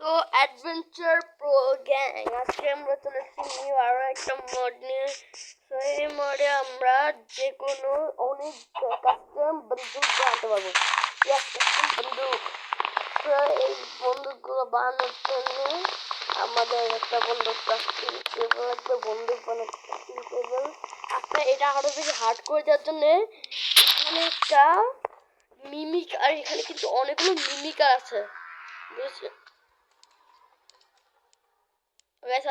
So adventure pro gang আজকে আমরা চলে এসেছি নিউ আরও একটা মড নিয়ে। সো এই মডে আমরা যে কোনো অনেক কাস্টম বন্দুক বানাতে পারবো। কাস্টম বন্দুক। সো এই বন্দুকগুলো বানানোর জন্য আমাদের একটা বন্দুক ক্রাফটিং টেবিল লাগবে। বন্দুক বানাতে ক্রাফটিং টেবিল আপনার এটা আরও বেশি হার্ড করে দেওয়ার জন্য এখানে একটা মিমিক, আর এখানে কিন্তু অনেকগুলো মিমিকার আছে, বুঝছেন?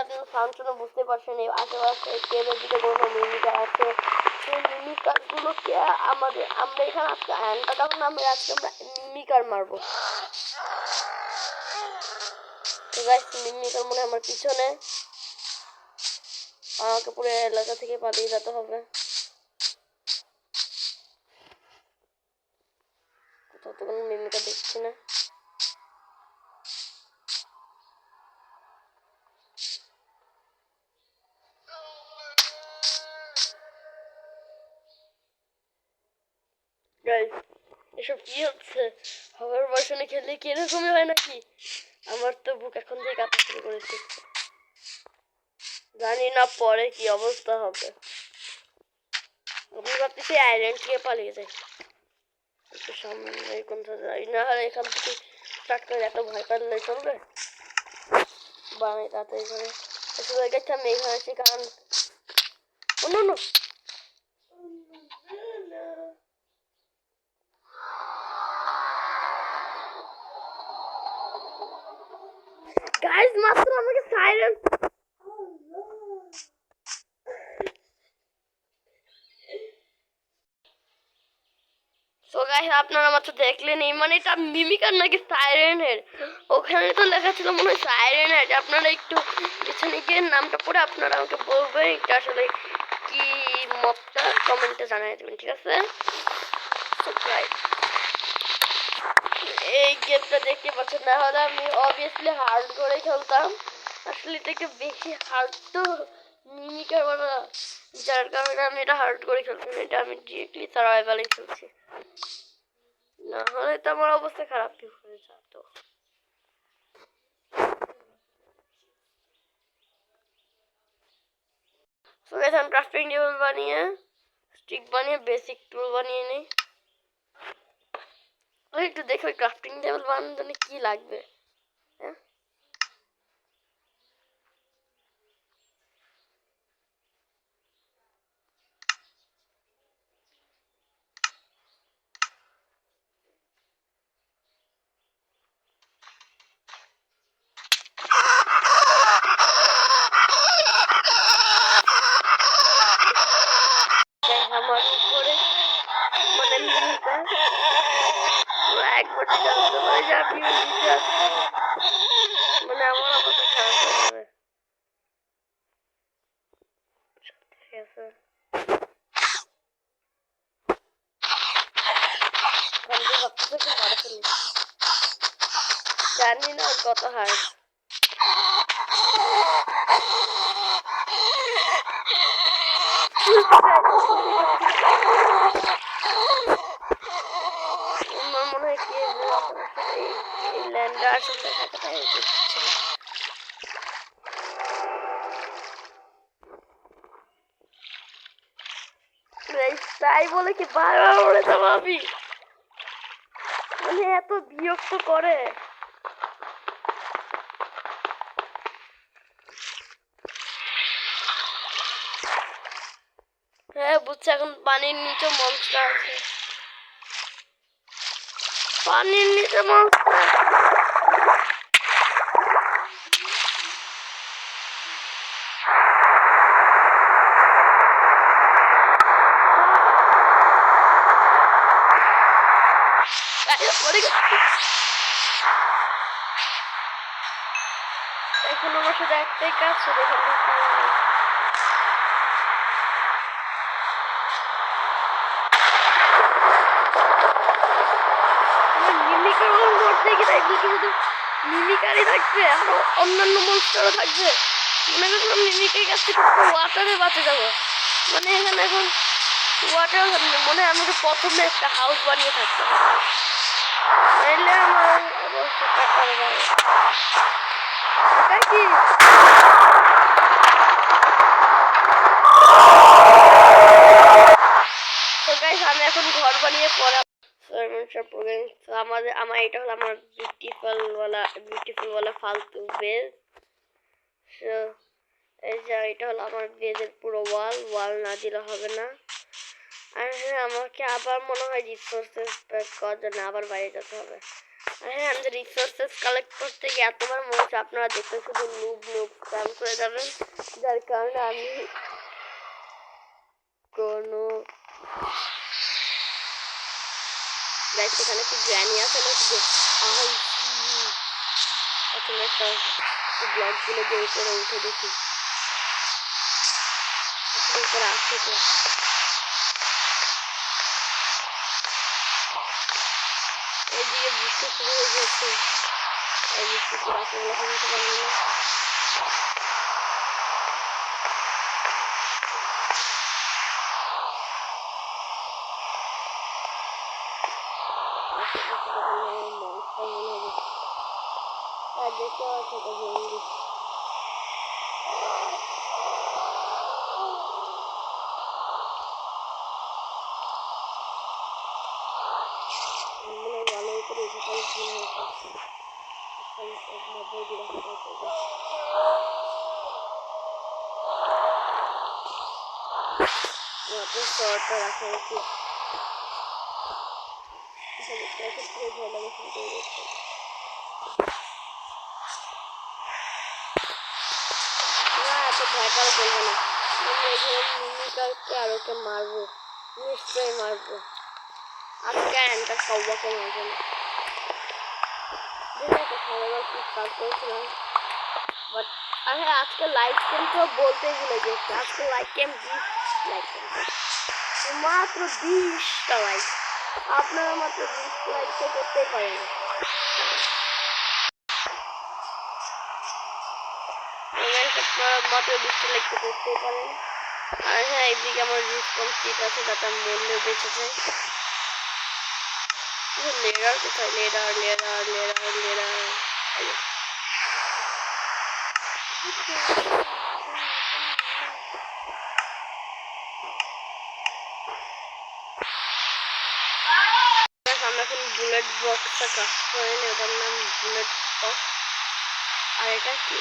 আপনারা সাউন্ড শুনে বুঝতে পারছেন এই আশেপাশে কেবের দিকে কোনো মিমিকার আছে। সেই মিমিকারগুলোকে আমরা এখানে আজকে আয়নটা তখন আজকে আমরা মিমিকার মারবো। তো গাইস মিমিকার মনে আমার পিছনে, আমাকে পুরো এলাকা থেকে পালিয়ে যেতে হবে। কোথাও তো কোনো মিমিকার দেখছি না। এসব কি হচ্ছে? হবার বর্ষণে খেললে কি এরকমই হয় নাকি? আমার তো বুক এখন থেকে কাঁপা শুরু করেছে, জানি না পরে কি অবস্থা হবে। আমি ভাবতেছি আইল্যান্ড থেকে পালিয়ে যাই, একটু সামনে কোনটা যাই, না হলে এখান থেকে স্টার্ট করে এত ভয় পারলে চলবে? বানাই তাড়াতাড়ি করে এসে গেছে আমি এখানে আছি, কারণ অন্য গাইস মাত্র আমাকে সাইরেন সো গাইস আপনারা মাত্র দেখলেন এই মানে এটা মিমিকার নাকি সাইরেন হেড। ওখানে তো লেখা ছিল মনে হয় সাইরেন হেড। আপনারা একটু পিছনে গিয়ে নামটা পড়ে আপনারা আমাকে বলবেন এটা আসলে কি মতটা কমেন্টে জানিয়ে দেবেন, ঠিক আছে? এই গেমটা দেখতে পাচ্ছেন, না হলে আমি অবভিয়াসলি হার্ড করে খেলতাম। আসলে এটা একটু বেশি হার্ড তো মিমিকার বানা, যার কারণে আমি এটা হার্ড করে খেলতাম। এটা আমি ডিরেক্টলি সার্ভাইভালে খেলছি, না হলে তো আমার অবস্থা খারাপ হয়ে যেত। সো গাইস আমি ক্রাফটিং টেবিল বানিয়ে স্টিক বানিয়ে বেসিক টুল বানিয়ে নিই। ওই একটু দেখো ক্রাফটিং টেবিল বানানোর জন্য কি লাগবে। হ্যাঁ আমার উপরে মানে মিনিকার একবার জানতে পারে যে আপনি নিচে আসছেন, মানে আমার অবস্থা খারাপ হয়ে যাবে। ঠিক আছে জানি না কত হার আমার মনে হয় কি এই ল্যান্ডার আসলে থাকাটাই উচিত ছিল। তাই বলে কি বারবার উড়ে যাবো আমি, মানে এত বিরক্ত করে। হ্যাঁ বুঝছি, এখন পানির নিচে মনস্টার আছে, পানির নিচে মনস্টার। এখন আমার সাথে একটাই কাজ ছিল, মিমিকারই থাকবে আরো অন্যান্য মনস্টারও থাকবে। মনে করছিলাম মিমিকের কাছ থেকে ওয়াটারে বাঁচে যাবো, মানে এখানে এখন ওয়াটার মনে হয় আমাকে প্রথমে একটা হাউস বানিয়ে থাকতে হবে, নাইলে আমার অবস্থা কাটার আমি এখন ঘর বানিয়ে পড়া আমার এটা হলো আমার বিউটিফুল ওয়ালা ফালতু বেজ। এই যে এটা হলো আমার বেজের পুরো ওয়াল না দিলে হবে না। আর হ্যাঁ, আমাকে আবার মনে হয় রিসোর্সেস ব্যাক করার জন্য আবার বাইরে যেতে হবে। আর হ্যাঁ, আমি রিসোর্সেস কালেক্ট করতে গিয়ে এতবার মনে হচ্ছে আপনারা দেখতে শুধু নুব কাম করে যাবেন, যার কারণে আমি কোনো এখানে কি গ্র্যানি আছে নাকি যে এখন একটা ব্লকগুলো যে উপরে উঠে দেখি আসলে উপরে আসছে তো। এইদিকে বৃষ্টি শুরু হয়ে গেছে, এই বৃষ্টিতে রাতের বেলা ঘুমাতে পারবো না। দেখতে পাচ্ছি তো জঙ্গি। ভালো করে সকাল দিন হয়েছে শর্টটা রাখা উচিত। এত ভয় পাওয়া চলবে না, আমি এখানে মিমিকারকে আর ওকে মারবো, নিশ্চয়ই মারবো। আজকে একটা কৌবাকে মারবো না, করেছিলাম বাট আরে আজকে লাইক কেম তো বলতে ভুলে গেছি। আজকে লাইক কেম 20 মাত্র 20টা লাইক। আপনারা মাত্র 20 লাইক তো করতেই পারেন। আপনারা মাত্র 20টা লাইক তো করতেই পারেন। আর হ্যাঁ, এইদিকে আমার রিসপন্স সিট আছে যাতে আমি মরলেও বেঁচে যাই। লেডার কোথায়? লেডার আমরা এখন বুলেট বক্সটা ক্রাফট করে নিই, ওটার নাম বুলেট বক্স। আর এটা কি?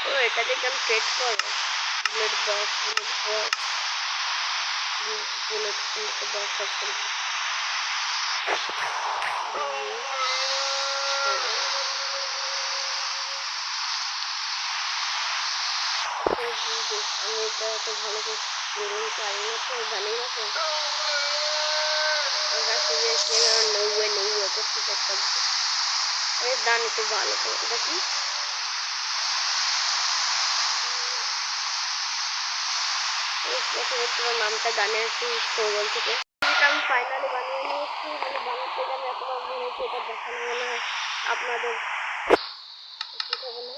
ও এটা দেখে আমি ট্রেড করবো। বুলেট বক্স আছে। আমি এটা এত ভালো করে পারি না তো, জানি না তো। আমার কাছে যে নৌয়ে করতেছে একটা দান একটু ভালো করে। এটা কি? তোমার নামটা জানে আছি সৌগল থেকে। আমি ফাইনালি বানিয়ে নিয়েছি, মানে বানাতে গেলে এতবার মনে হচ্ছে এটা দেখানো মনে হয় আপনাদের ঠিক হবে না।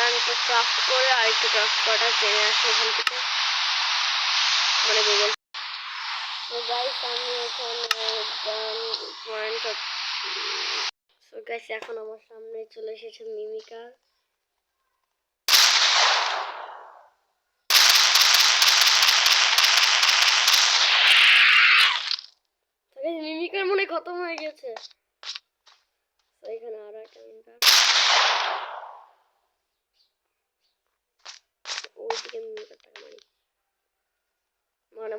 আমি তো ক্রাফট করে আর একটু ক্রাফট করাটা জেনে আসি ওখান থেকে, মানে গুগল। তো গাইস আমি এখন আমার সামনে চলে এসেছে মিমিকা। মিমিকার মনে খতম হয়ে গেছে। এখানে আরো একটা ওইদিকে মিমিকারটাকে মারি, মনে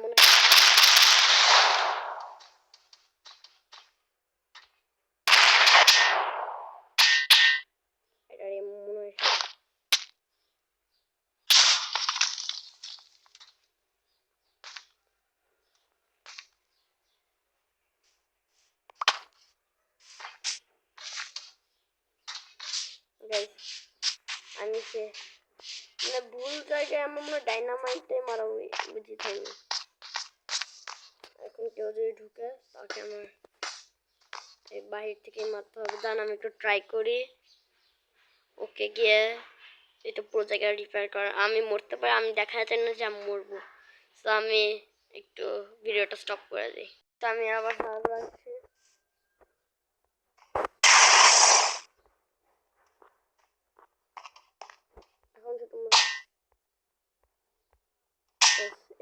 আমি সে মানে ভুল জায়গায় আমার মনে ডাইনামাইটে মারা উচিত হয়নি। এখন কেউ যদি ঢুকে তাকে আমার এই বাহির থেকে মারতে হবে। দান আমি একটু ট্রাই করি ওকে গিয়ে এটা পুরো জায়গায় রিপেয়ার করা। আমি মরতে পারি, আমি দেখা যাচ্ছে না যে আমি মরবো, তো আমি একটু ভিডিওটা স্টপ করে দিই। তো আমি আবার হাত রাখছি।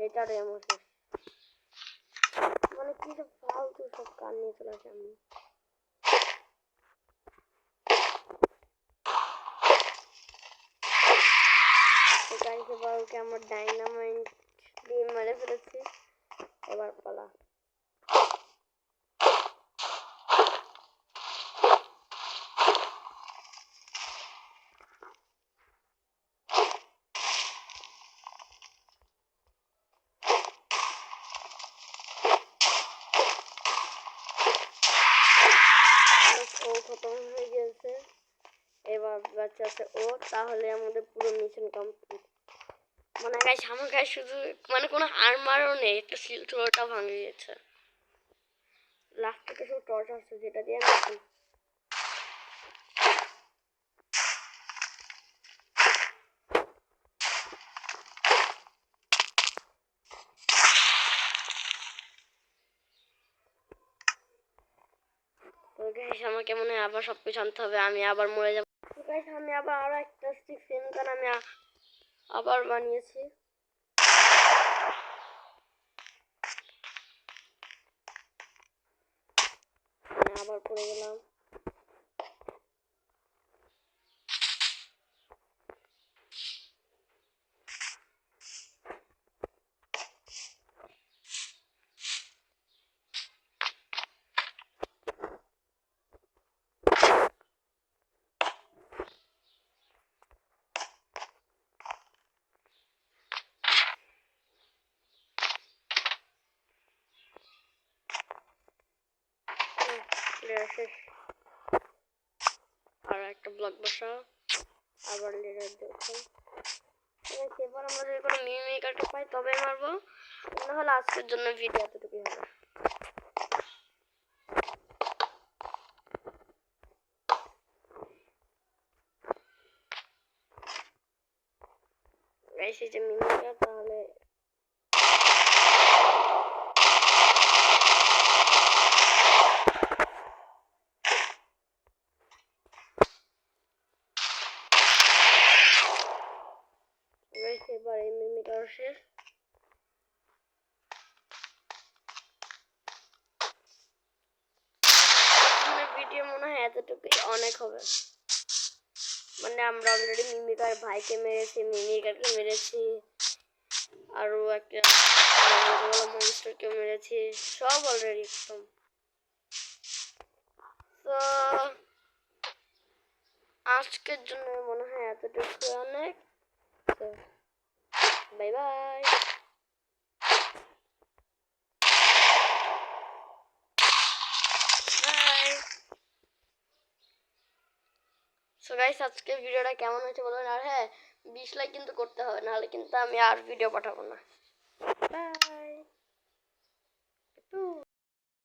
এটার এমন শেষ। মানে কি সব ফালতু সব কান নিয়ে চলে আসে আমি। এবার ওকে আমার ডাইনামাইট দিয়ে মেরে ফেলেছি। এবার পালা। ও খতম হয়ে গেছে। এবার বাচ্চা আছে ও, তাহলে আমাদের পুরো মিশন কমপ্লিট। মানে গাইস আমার গায়ে শুধু মানে কোনো আর্মারও নেই, একটা শিল্ড ওটা ভাঙে গেছে। লাস্ট থেকে শুধু টর্চ আসছে যেটা দিয়ে আমি তো গাইস আমাকে মনে হয় আবার সবকিছু আনতে হবে, আমি আবার মরে যাবো। তো গাইস আমি আবার আরো একটা স্টিক ফেন গান আমি আবার বানিয়েছি। আবার পড়ে গেলাম। শেষ। আর একটা ব্লক বসাও, আবার লিডার দেখুন। এবার আমরা যদি কোনো মিমিকারকে পাই তবে মারবো, নাহলে আজকের জন্য ভিডিও এতটুকুই হবে। গাইস এই যে মিমিকার, তাহলে এবার এই মিমিকার শেষ। ভিডিও মনে হয় এতটুকুই অনেক হবে। মানে আমরা অলরেডি মিমিকার ভাইকে মেরেছি, মিমিকারকে মেরেছি, আরো একটা মনস্টারকে মেরেছি, সব অলরেডি একদম। তো আজকের জন্য মনে হয় এতটুকু অনেক। তো বাই বাই। সো গাইস আজকের ভিডিওটা কেমন হয়েছে বলবেন, আর হ্যাঁ 20 লাইক কিন্তু করতে হবে, নাহলে কিন্তু আমি আর ভিডিও পাঠাবো না। বাই।